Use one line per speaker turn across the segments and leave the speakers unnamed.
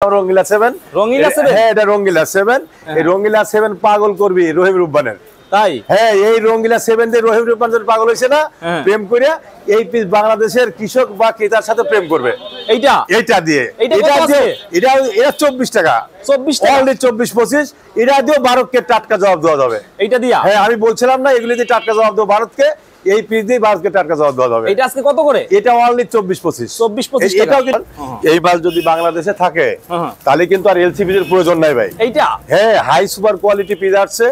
রঙ্গিলা 7
রঙ্গিলা 7
হ্যাঁ এটা রঙ্গিলা 7 এই রঙ্গিলা 7 পাগল করবি রহিম রুব্বানের
তাই
হ্যাঁ এই রঙ্গিলা 7 দিয়ে রহিম রুব্বান পাগল হইছে না প্রেম করিয়া এই পিস বাংলাদেশের কৃষক বা ক্রেতার সাথে প্রেম করবে এইটা দিয়ে এটা 24 টাকা
24 টাকা
অনলি 24 25 এটা দিয়ে ভারতকে টাটকা জবাব দেওয়া যাবে
এইটা দিয়া
হ্যাঁ আমি বলছিলাম না এগুলি দিয়ে টাটকা জবাব দেব ভারতকে এই পিস দিয়ে ভারতকে টাটকা জবাব দেওয়া যাবে
এটা আজকে কত করে
এটা অনলি 24 25 এটাও কিন্তু এই মাল যদি বাংলাদেশে থাকে তাহলে কিন্তু আর এলসিবি এর প্রয়োজন নাই ভাই
এইটা
হ্যাঁ হাই সুপার কোয়ালিটি পিস আছে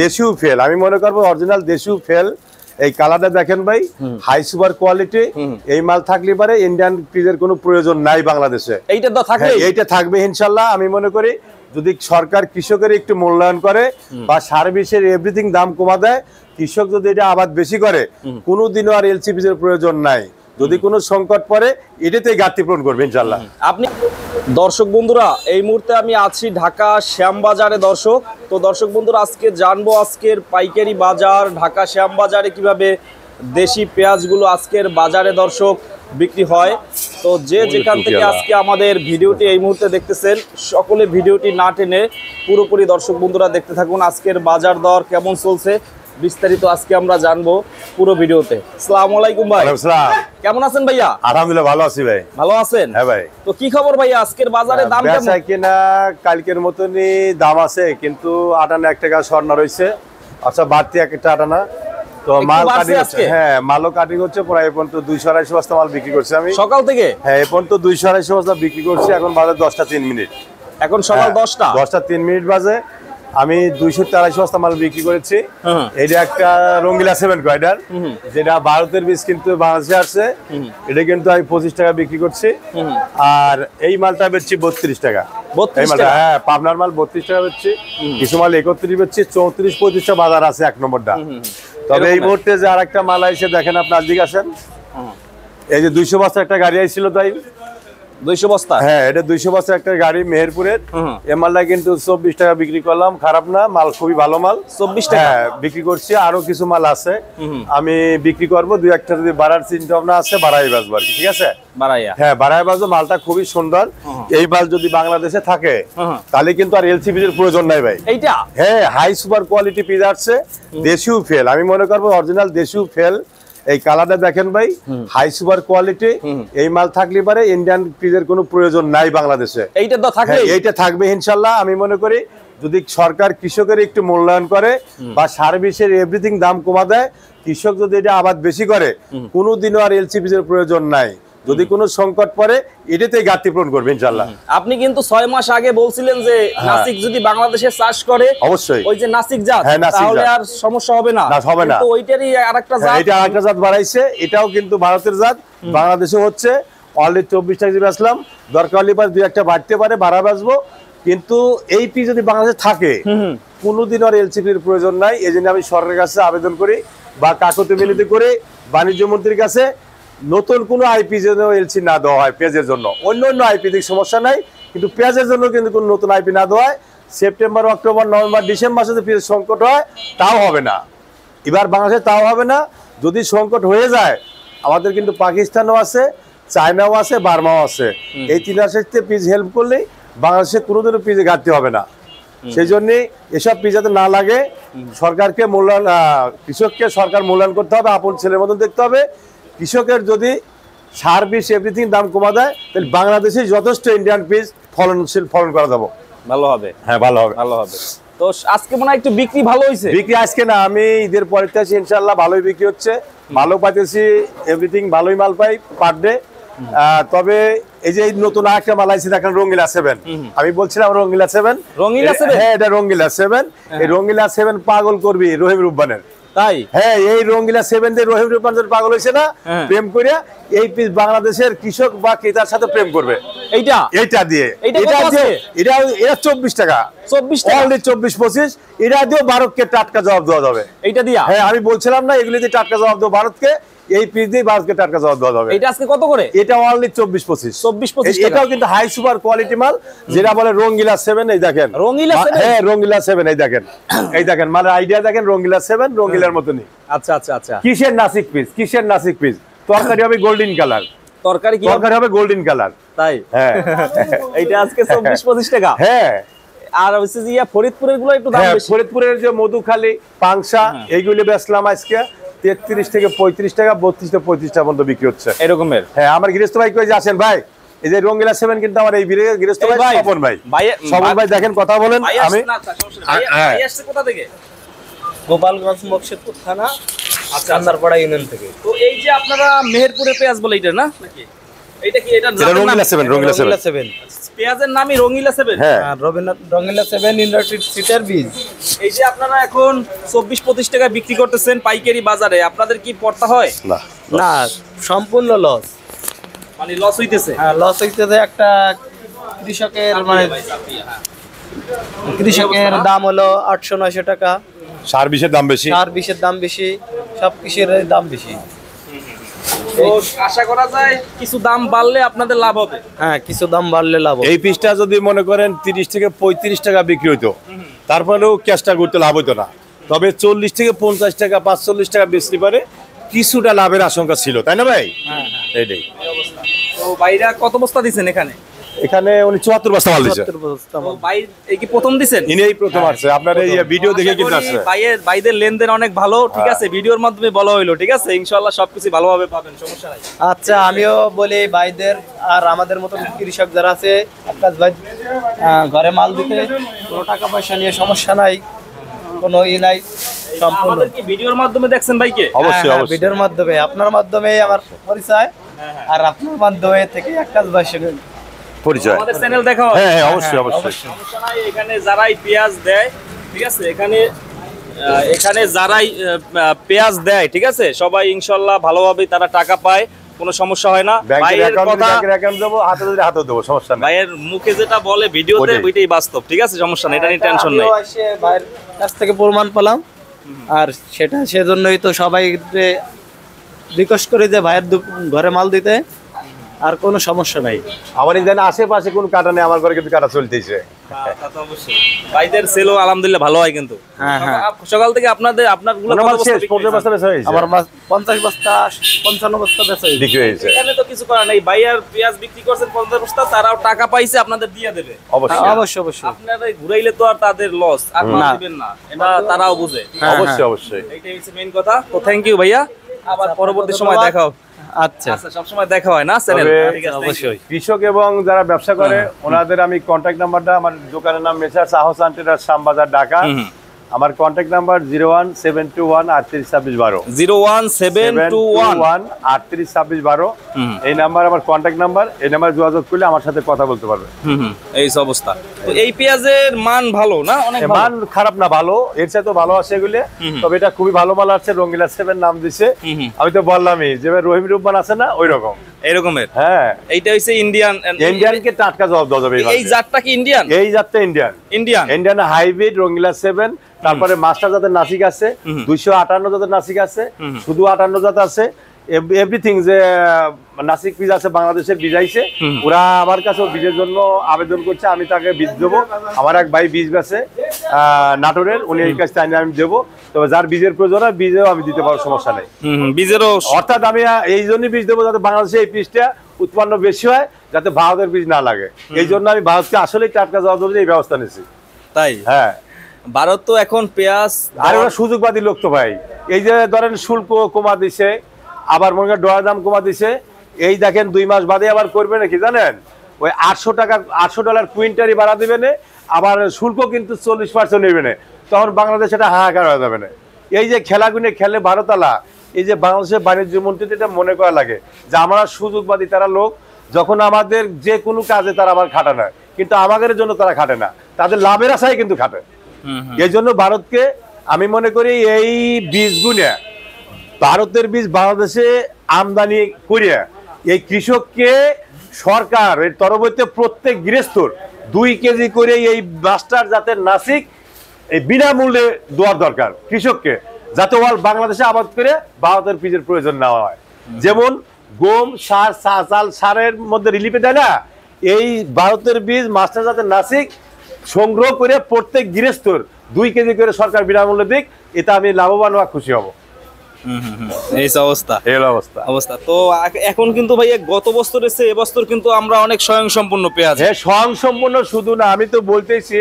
দেশীয় ফেল আমি মনে করব অরিজিনাল দেশীয় ফেল এই কালারটা দেখেন ভাই হাই সুপার কোয়ালিটি এই মাল থাকলে পারে ইন্ডিয়ান পিসের কোনো প্রয়োজন নাই বাংলাদেশে
এইটা তো থাকবে
এইটা থাকবে ইনশাআল্লাহ আমি মনে করি যদি সরকার কৃষকের একটু মূল্যায়ন করে বা সার্ভিসের এভরিথিং দাম কমা দেয় কৃষক যদি এটা আবাদ বেশি করে কোনোদিনও আর এলসিবি এর প্রয়োজন নাই যদি কোনো সংকট পড়ে এটাতেই ঘাটতি পূরণ করবে ইনশাআল্লাহ
আপনি দর্শক বন্ধুরা এই মুহূর্তে আমি আছি ঢাকা শ্যামবাজারে দর্শক তো দর্শক বন্ধুরা আজকে জানবো আজকের পাইকারি বাজার ঢাকা শ্যামবাজারে কিভাবে দেশি পেঁয়াজগুলো আজকের বাজারে দর্শক বিক্রি হয় তো যে যেখান থেকে আজকে আমাদের ভিডিওটি এই মুহূর্তে দেখতেছেন সকলে ভিডিওটি না টেনে পুরোপুরি দর্শক বন্ধুরা দেখতে থাকুন আজকের বাজার দর কেমন চলছে বিস্তারিত আজকে আমরা জানবো পুরো ভিডিওতে। আসসালামু আলাইকুম ভাই।
ওয়ালাইকুম আসসালাম।
কেমন আছেন ভাইয়া?
আলহামদুলিল্লাহ ভালো আছি ভাই।
ভালো আছেন?
হ্যাঁ ভাই।
তো কি খবর ভাইয়া আজকের বাজারে দাম কেমন?
বেচা কিনা কালকের মতনই দাম আছে কিন্তু 58 টাকা স্বর্ণ রইছে আচ্ছা বাড়তি একটা আটানা তো মাল কাটিং হচ্ছে হ্যাঁ মালও কাটিং হচ্ছে প্রায় এই পর্যন্ত 228 বস্তা মাল বিক্রি করছি আমি
সকাল থেকে
হ্যাঁ এই পর্যন্ত 228 বস্তা বিক্রি করছি এখন বাজে 10টা 3 মিনিট
এখন সকাল 10টা
3 মিনিট বাজে আমি 243 বস্তা মাল বিক্রি করেছি এটা একটা রঙ্গিলা 7 কয়ডার যেটা ভারতের বীজ কিন্তু বাংলাদেশে আসছে এটা কিন্তু আমি 25 টাকা বিক্রি করছি আর এই মালটা বেচছি 32 টাকা এই মালটা হ্যাঁ পাবনার মাল 32 টাকা বেচছি কিছু মাল 31 বেচছি 34 35 বাজার আছে এক নম্বরটা তবে এই মুহূর্তে যে আরেকটা মাল আইছে দেখেন আপনার দিকে আসেন এই যে 200 বস্তা একটা গাড়ি আইছিল তাই
200 বস্তা
হ্যাঁ এটা 200 বস্তা একটা গাড়ি মেহেরপুরের এই মালটা কিন্তু 24 টাকা বিক্রি করলাম খারাপ না মাল খুবই ভালো মাল
24 টাকা
হ্যাঁ বিক্রি করছি আরো কিছু মাল আছে আমি বিক্রি করব দুই একটা যদি বাড়ার চিন্তা ভাবনা আছে বাড়াই বাজবো আর কি ঠিক আছে
বাড়াইয়া
হ্যাঁ বাড়াই বাজবো মালটা খুবই সুন্দর এই মাল যদি বাংলাদেশে থাকে তাহলে কিন্তু আর এলসিবি এর প্রয়োজন নাই ভাই
এইটা
হ্যাঁ হাই সুপার কোয়ালিটি পিস আছে দেশীয় ফেল আমি মনে করব অরিজিনাল দেশীয় ফেল এই কালারটা দেখেন ভাই হাই সুপার কোয়ালিটি এই মাল থাকলে পারে ইন্ডিয়ান পিসের কোনো প্রয়োজন নাই বাংলাদেশে
এইটা তো থাকবে
এইটা থাকবে ইনশাআল্লাহ আমি মনে করি যদি সরকার কৃষকের একটু মূল্যায়ন করে বা সার্ভিসের এভরিথিং দাম কমা দেয় কৃষক যদি এটা আবাদ বেশি করে কোনোদিনও আর এলসিবি এর প্রয়োজন নাই যদি কোনো সংকট পড়ে এটাতেই ঘাটতি পূরণ করবে ইনশাআল্লাহ
আপনি কিন্তু 6 মাস আগে বলছিলেন যে নাসিক যদি বাংলাদেশে চাষ করে
অবশ্যই
ওই যে নাসিক জাত তাহলে আর সমস্যা হবে না
হবে না
কিন্তু ওইটারই আরেকটা জাত
এটা আরেকটা জাত বাড়াইছে এটাও কিন্তু ভারতের জাত বাংলাদেশে হচ্ছে অলরেডি 24 টাকা বেচলাম দরকার হলে দুই একটা বাড়তে পারে বাড়া বেচবো কিন্তু এই পি যদি বাংলাদেশে থাকে কোনোদিন আর এলসিবি এর প্রয়োজন নাই এজন্য আমি সরকারের কাছে আবেদন করি বা কাকতি মিনতি করে বাণিজ্য মন্ত্রীর কাছে নতুন কোনো আইপি যেন এলসি না দেওয়া হয় পেঁয়াজের জন্য অন্য অন্য আইপি দিক সমস্যা নাই কিন্তু পেঁয়াজের জন্য কিন্তু কোনো নতুন আইপি না দেওয়া হয় সেপ্টেম্বর অক্টোবর নভেম্বর ডিসেম্বর মাসে পেঁয়াজ সংকট হয় তাও হবে না এবার বাংলাদেশে তাও হবে না যদি সংকট হয়ে যায় আমাদের কিন্তু পাকিস্তানও আছে চায়নাও আছে বার্মাও আছে এই তিন রাষ্ট্রে পিস হেল্প করলেই বাংলাদেশে কোনোদিনও পিসে ঘাটতি হবে না সেই জন্য এসব পিস যাতে না লাগে সরকারকে মূল্যায়ন কৃষককে সরকার মূল্যায়ন করতে হবে আপন ছেলের মতন দেখতে হবে কৃষকের যদি সার বিষ এভরিথিং দাম কমা দেয় তাহলে বাংলাদেশে যথেষ্ট ইন্ডিয়ান পিস ফলনশীল ফলন করা যাবে
ভালো হবে
হ্যাঁ ভালো হবে
তো আজকে মনে হয় একটু বিক্রি ভালো হয়েছে
বিক্রি আজকে না আমি ঈদের পরে আছি ইনশাআল্লাহ ভালোই বিক্রি হচ্ছে ভালো পাইতেছি এভরিথিং ভালোই মাল পাই পার ডে তবে এই যে নতুন আরেকটা মাল আইছে দেখেন রঙ্গিলা 7 আমি বলছিলাম রঙ্গিলা 7 হ্যাঁ এটা রঙ্গিলা 7 এই রঙ্গিলা 7 পাগল করবি রহিম রুব্বানের
তাই
হ্যাঁ এই রঙ্গিলা 7 দিয়ে রহিম রুব্বান পাগল হইছে না প্রেম করিয়া এই পিস বাংলাদেশের কৃষক বা ক্রেতার সাথে প্রেম করবে এইটা দিয়ে এটা 24 টাকা
24 টাকা
অনলি 24 25 এটা দিয়ে ভারতকে টাটকা জবাব দেওয়া যাবে
এইটা দিয়া
হ্যাঁ আমি বলছিলাম না এগুলি দিয়ে টাটকা জবাব দেব ভারতকে এই পিস দিয়ে ভারতকে টাটকা জবাব দেওয়া যাবে
এটা আজকে কত করে
এটা অনলি 24 25 এটাও কিন্তু হাই সুপার কোয়ালিটি মাল যেটা বলে রঙ্গিলা 7 এই দেখেন
রঙ্গিলা 7
হ্যাঁ রঙ্গিলা 7 এই দেখেন মানে আইডিয়া দেখেন রঙ্গিলা 7 রঙ্গিলার মতনই
আচ্ছা
কিসের নাসিক পিস তরকারি হবে গোল্ডেন কালার
তরকারি কি
তরকারি হবে গোল্ডেন কালার।
তাই?
হ্যাঁ
এইটা আজকে 24-25 টাকা।
হ্যাঁ
আর হচ্ছে যে ফরিদপুরের গুলো একটু দাম
হ্যাঁ,
বেশি।
ফরিদপুরের যে মধুখালী পাংশা এইগুলি বেচলাম আজকে 33 থেকে 35 টাকা, 32 থেকে 35 টাকা পর্যন্ত বিক্রি হচ্ছে
এরকমের।
হ্যাঁ, আমার গৃহস্থ ভাই কই যে আসেন ভাই, এই যে রঙ্গিলা 7 কিন্তু আমার এই গৃহস্থ
এই
ভাই
ভাই,
স্বপন ভাই।
ভাই-
স্বপন ভাই দেখেন কথা বলেন।
ভাই
আমি
আসছে না, আচ্ছা, সমস্যা নেই। ভাই- ভাই আসছে কোথা থেকে?
গোপালগঞ্জ মকসুদপুর থানা চান্দারপাড়া ইউনিয়ন থেকে।
তো এই যে আপনারা মেহেরপুরে পেঁয়াজ বলে এটা না নাকি? এটা কি এটা
এটা রঙ্গিলা 7, রঙ্গিলা 7।
পেঁয়াজের নামই রঙিলা 7।
হ্যাঁ
রঙ্গিলা 7 ইনভার্টেড সিটার বীজ।
এই যে আপনারা এখন 24-25 টাকা বিক্রি করতেছেন পাইকারি বাজারে, আপনাদের কি পড়তা হয়?
না
না, সম্পূর্ণ লস।
মানে লস হইতেছে?
হ্যাঁ, লস হইতেছে। একটা কৃষকের মানে কৃষকের দাম হলো 800-900 টাকা,
সার বিষের দাম বেশি।
সার বিষের দাম বেশি, সব কিছুর দাম বেশি।
তো আশা করা যায় কিছু দাম বাড়লে আপনাদের লাভ হবে।
হ্যাঁ, কিছু দাম বাড়লে লাভ হবে।
এই পিসটা যদি মনে করেন 30 থেকে 35 টাকা বিক্রি হইতো, তারপরেও ক্যাশটা করতে লাভ হইতো না। তবে 40 থেকে 50 টাকা, 45 টাকা বেচতে পারে, কিছুটা লাভের আশঙ্কা ছিল, তাই না ভাই? এইটাই।
তো বাইরা কত বস্তা দিছেন এখানে?
এখানে উনি 74 বস্তা মাল দিচ্ছে।
74 বস্তা
তো
মাল।
ভাই এই কি প্রথম দিছেন?
ইনি এই প্রথম আসছে, আপনার এই ভিডিও দেখে কিন্তু আসছে।
ভাইদের লেনদেন অনেক ভালো, ঠিক আছে, ভিডিওর মাধ্যমে বলা হইলো, ঠিক আছে, ইনশাআল্লাহ সবকিছু ভালোভাবে পাবেন, সমস্যা নাই।
আচ্ছা, আমিও বলি ভাইদের আর আমাদের মতো কৃষক যারা আছে, আকাশ ভাই ঘরে মাল দিতে কোনো টাকা পয়সা নিয়ে সমস্যা নাই, কোনো নাই, সম্পূর্ণ।
আমাদের কি ভিডিওর মাধ্যমে দেখছেন ভাইকে?
অবশ্যই
হ্যাঁ,
অবশ্যই
ভিডিওর মাধ্যমে, আপনার মাধ্যমে আমার পরিচয়, আর আপনার মাধ্যমে থেকে আকাশ ভাই সঙ্গে
পরিচয়।
আমাদের চ্যানেল দেখা হয়।
হ্যাঁ হ্যাঁ, অবশ্যই অবশ্যই।
সমস্যা নাই, এখানে যারাই পেঁয়াজ দেয়, ঠিক আছে, এখানে এখানে যারাই পেঁয়াজ দেয়, ঠিক আছে, সবাই ইনশাআল্লাহ ভালোভাবে তারা টাকা পায়, কোনো সমস্যা হয় না।
ব্যাংকের
ভাইয়ের
অ্যাকাউন্টে
কথা,
ব্যাংকের অ্যাকাউন্ট দেবো, হাতে দিলে হাতে দেবো, সমস্যা নেই।
ভাইয়ের মুখে যেটা বলে ভিডিওতে
ওটাই।
ওইটাই বাস্তব, ঠিক আছে, সমস্যা নেই, এটা নিয়ে টেনশন নেই।
আমিও এসে ভাইয়ের কাছ থেকে প্রমাণ পেলাম, আর সেটা সেজন্যই তো সবাই রিকোয়েস্ট করে যে ভাইয়ের ঘরে মাল দিতে, আর কোনো সমস্যা নাই।
আমার এখানে আশেপাশে কোনো কাটা নেই, আমার ঘরে কিন্তু কাটা চলতেছে।
তা তো অবশ্যই। ভাইদের সেলও আলহামদুলিল্লাহ ভালো হয় কিন্তু।
হ্যাঁ, হ্যাঁ।
সকাল থেকে আপনারগুলো কত
আমার
বস্তা
শেষ
বিক্রি
50 বস্তা বেচা হয়েছে।
আমার 50 বস্তা 55 বস্তা বেচা হয়েছে।
বিক্রি হয়েছে।
এখানে তো কিছু করার নেই, ভাইয়ার পেঁয়াজ বিক্রি করছেন 50 বস্তা, তারাও টাকা পাইছে, আপনাদের দিয়ে দেবে।
অবশ্যই
অবশ্যই অবশ্যই।
আপনারা ঘুরাইলে তো আর তাদের লস, আর মাল
না।
দিবেন না, এটা তারাও বুঝে।
হ্যাঁ,
অবশ্যই অবশ্যই।
এইটাই হচ্ছে মেইন কথা। তো থ্যাংক ইউ ভাইয়া, আবার পরবর্তী সময় দেখা হবে।
আচ্ছা,
আচ্ছা, সব সময় দেখা হয় না চ্যানেল?
তবে
ঠিক আছে,
অবশ্যই।
কৃষক এবং যারা ব্যবসা করে ওনাদের আমি কন্ট্যাক্ট নাম্বারটা, আমার দোকানের নাম মেসার্স আহসান ট্রেডার্স শ্যামবাজার ঢাকা। আমার কন্ট্যাক্ট নাম্বার 01721 382612
01721
382612। এই নাম্বার আমার কন্ট্যাক্ট নাম্বার, এই নাম্বারে যোগাযোগ করলে আমার সাথে কথা বলতে পারবে।
এই অবস্থা। তো এই পেঁয়াজের মান ভালো না? অনেক ভালো।
মান খারাপ না, ভালো, এর চাইতে ভালো আছে এগুলো। তবে এটা খুবই ভালো মাল আছে, রঙ্গিলা 7 নাম দিছে। আমি তো বললামই যে রহিম রুব্বান আছে না, ওই রকম।
এরকমের।
হ্যাঁ,
এইটা হচ্ছে ইন্ডিয়ান।
ইন্ডিয়ানকে টাটকা জবাব দেওয়া যাবে।
এই জাতটা কি ইন্ডিয়ান?
এই জাতটা ইন্ডিয়ান।
ইন্ডিয়ান।
ইন্ডিয়ান হাইব্রিড রঙ্গিলা 7। তারপরে মাস্টার জাতের নাসিক আছে, 258 জাতের নাসিক আছে, শুধু 58 জাত আছে, এভরিথিং। যে নাসিক বীজ আছে বাংলাদেশের বীজ আইছে, ওরা আমার কাছে বীজের জন্য আবেদন করছে, আমি তাকে বীজ দেবো। আমার এক ভাই বীজ বেছে নাটোরের, উনি এই কাছ থেকে আমি দেবো। তবে যার বীজের প্রয়োজন হয় বীজেও আমি দিতে পারবো, সমস্যা নেই।
বীজেরও
অর্থাৎ আমি এই জন্যই বীজ দেবো যাতে বাংলাদেশে এই বীজটা উৎপন্ন বেশি হয়, যাতে ভারতের বীজ না লাগে। এই জন্য আমি ভারতকে আসলেই টাটকা জবাব দেবো, এই ব্যবস্থা নিয়েছি।
তাই?
হ্যাঁ,
ভারত তো এখন পেঁয়াজ
আর ওরা সুযোগবাদী লোক তো ভাই। এই যে ধরেন শুল্ক কমা দিছে, আবার মনে করেন ডলার দাম কমা দিছে, এই দেখেন 2 মাস বাদে আবার করবে নাকি জানেন, ওই $800 কুইন্টালি বাড়া দিবে না, আবার শুল্ক কিন্তু 40% নেবে না, তখন বাংলাদেশ এটা হাহাকার হয়ে যাবে না। এই যে খেলাগুলো খেলে ভারতালা, এই যে বাংলাদেশের বাণিজ্য মন্ত্রী এটা মনে করা লাগে যে আমরা সুযোগবাদী তারা লোক, যখন আমাদের যে কোনো কাজে তারা আবার খাটে না, কিন্তু আমাদের জন্য তারা খাটে না, তাদের লাভের আশায় কিন্তু খাটে। এই জন্য ভারতকে আমি মনে করি এই বীজগুলো, ভারতের বীজ বাংলাদেশে আমদানি করিয়া এই কৃষককে সরকার এর তরফে প্রত্যেক গৃহস্থর 2 কেজি করে এই মাস্টার জাতের নাসিক এই বিনামূল্যে দেওয়ার দরকার কৃষককে, যাতে ওয়াল বাংলাদেশে আবাদ করে ভারতের বীজের প্রয়োজন না হয়। যেমন গম, সার, চাল, সারের মধ্যে রিলিফে দেয় না, এই ভারতের বীজ মাস্টার জাতের নাসিক সংগ্রহ করে প্রত্যেক গৃহস্থর 2 কেজি করে সরকার বিনামূল্যে দিক, এটা আমি লাভবান হওয়া খুশি হব।
এই অবস্থা
এই হলো অবস্থা।
অবস্থা তো এখন কিন্তু ভাইয়া গত বছরের চেয়ে এবছর কিন্তু আমরা অনেক স্বয়ংসম্পূর্ণ পেঁয়াজ।
হ্যাঁ, স্বয়ংসম্পূর্ণ শুধু না, আমি তো বলতেছি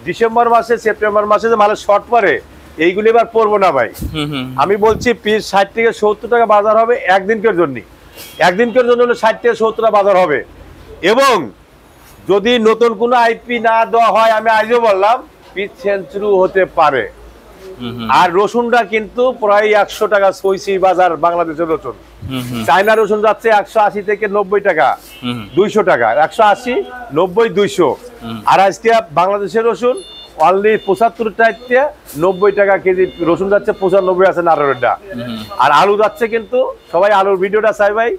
ডিসেম্বর মাসে সেপ্টেম্বর মাসে যে মালের শর্ট পরে এইগুলি এবার পড়বো না ভাই। আমি বলছি পিস 60 থেকে 70 টাকা বাজার হবে একদিনকের জন্য, একদিনকের জন্য 60 থেকে 70 টাকা বাজার হবে। এবং যদি নতুন কোনো আইপি না দেওয়া হয়, আমি আজও বললাম পিস সেঞ্চুরি হতে পারে। আর রসুনটা কিন্তু প্রায় 100 টাকা ছইছি বাজার বাংলাদেশের রসুন। চায়না রসুন যাচ্ছে 180 থেকে 90 টাকা, 200 টাকা, 180, 90, 200। আর আজকে বাংলাদেশের রসুন অনলি 75 থেকে 90 টাকা কেজি রসুন যাচ্ছে, 95 আছে নাটোরেরটা। আর আলু যাচ্ছে কিন্তু সবাই আলুর ভিডিওটা চাই ভাই,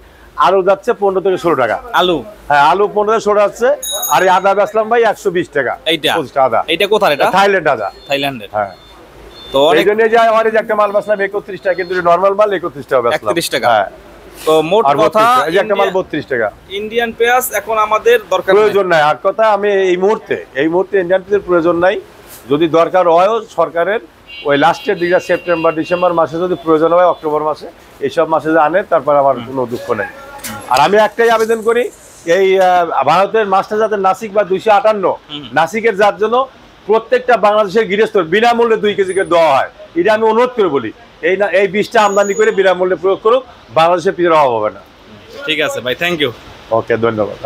আলু যাচ্ছে 15 থেকে 16 টাকা
আলু।
হ্যাঁ, আলু 15 থেকে 16 যাচ্ছে। আর এই আদা বেচলাম ভাই 120 টাকা।
এইটা
25 আদা।
এইটা কোথায়? এটা
থাইল্যান্ড আদা।
থাইল্যান্ডের।
হ্যাঁ,
তো
এই
অনেক
জন্য যে আমার এই যে একটা মাল বেচলাম 31 টাকা, কিন্তু নরমাল মাল 31 টাকা বেচলাম।
31 টাকা।
হ্যাঁ,
তো মোট
আর
কথা
32 টাকা। এই যে একটা মাল 32 টাকা।
ইন্ডিয়ান পেঁয়াজ এখন আমাদের দরকার নেই।
প্রয়োজন নাই। আর কথা আমি এই মুহূর্তে ইন্ডিয়ান পিসের প্রয়োজন নাই। যদি দরকার হয় সরকারের ওই লাস্টের দিকে সেপ্টেম্বর ডিসেম্বর মাসে যদি প্রয়োজন হয়, অক্টোবর মাসে, এইসব মাসে যে আনে, তারপর আমার কোনো দুঃখ নেই। আর আমি একটাই আবেদন করি, এই ভারতের মাছটা যাতে নাসিক বা 258 নাসিকের যার জন্য প্রত্যেকটা বাংলাদেশের গৃহস্থ বিনামূল্যে 2 কেজি করে দেওয়া হয়, এটা আমি অনুরোধ করে বলি। এই বীজটা আমদানি করে বিনামূল্যে প্রয়োগ করুক, বাংলাদেশের পিসের অভাব হবে না।
ঠিক আছে ভাই, থ্যাংক ইউ।
ওকে, ধন্যবাদ।